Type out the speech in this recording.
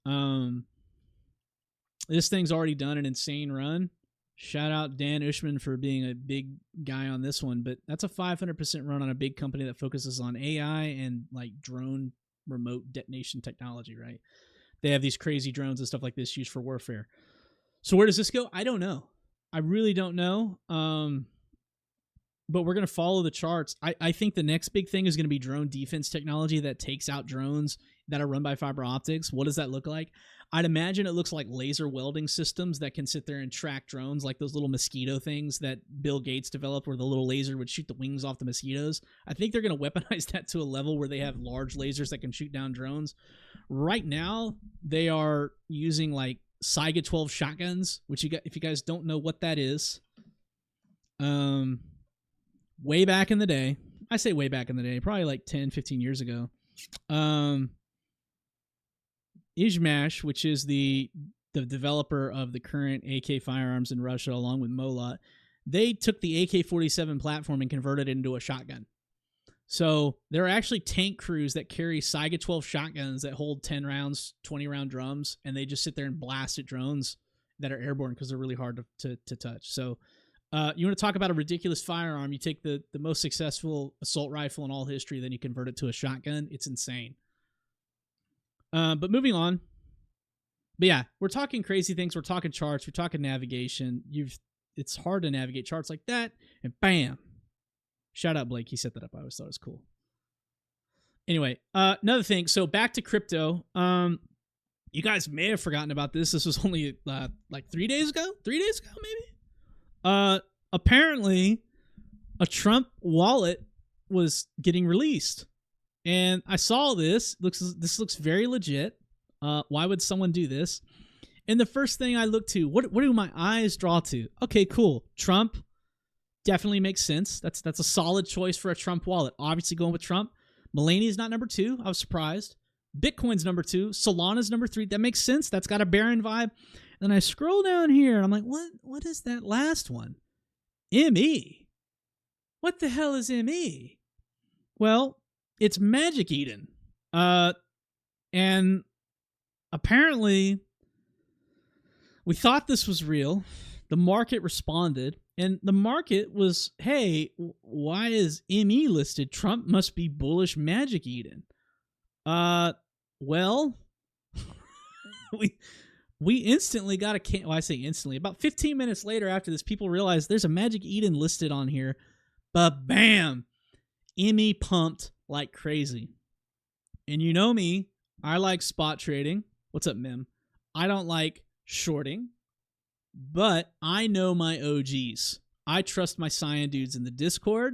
Um, this thing's already done an insane run. Shout out Dan Ushman for being a big guy on this one, but that's a 500% run on a big company that focuses on AI and like drone remote detonation technology, right? They have these crazy drones and stuff like this used for warfare. So where does this go? I don't know. I really don't know. But we're going to follow the charts. I think the next big thing is going to be drone defense technology that takes out drones that are run by fiber optics. What does that look like? I'd imagine it looks like laser welding systems that can sit there and track drones, like those little mosquito things that Bill Gates developed where the little laser would shoot the wings off the mosquitoes. I think they're going to weaponize that to a level where they have large lasers that can shoot down drones. Right now, they are using like Saiga 12 shotguns, which if you guys don't know what that is, way back in the day, I say way back in the day, probably like 10, 15 years ago, Izhmash, which is the developer of the current AK firearms in Russia, along with Molot, they took the AK-47 platform and converted it into a shotgun. So there are actually tank crews that carry Saiga 12 shotguns that hold 10 rounds, 20-round drums, and they just sit there and blast at drones that are airborne because they're really hard to touch. So you want to talk about a ridiculous firearm, you take the most successful assault rifle in all history, then you convert it to a shotgun. It's insane. But moving on. But yeah, we're talking crazy things. We're talking charts. We're talking navigation. It's hard to navigate charts like that. And bam. Shout out Blake. He set that up. I always thought it was cool. Anyway, another thing. So back to crypto. You guys may have forgotten about this. This was only like 3 days ago. 3 days ago, maybe. Apparently, a Trump wallet was getting released. And I saw this. This looks very legit. Why would someone do this? And the first thing I look to, what do my eyes draw to? Okay, cool. Trump definitely makes sense. That's a solid choice for a Trump wallet. Obviously going with Trump. Melania's not number 2. I was surprised. Bitcoin's number 2. Solana's number 3. That makes sense. That's got a Baron vibe. And I scroll down here, and I'm like, what is that last one? ME. What the hell is ME? Well, it's Magic Eden. And apparently, we thought this was real. The market responded, and the market was, hey, why is ME listed? Trump must be bullish Magic Eden. Well, we instantly got well, I say instantly. About 15 minutes later after this, people realized there's a Magic Eden listed on here. But bam, ME pumped like crazy. And you know me, I like spot trading. What's up, Mim? I don't like shorting, but I know my OGs. I trust my Cyan dudes in the Discord.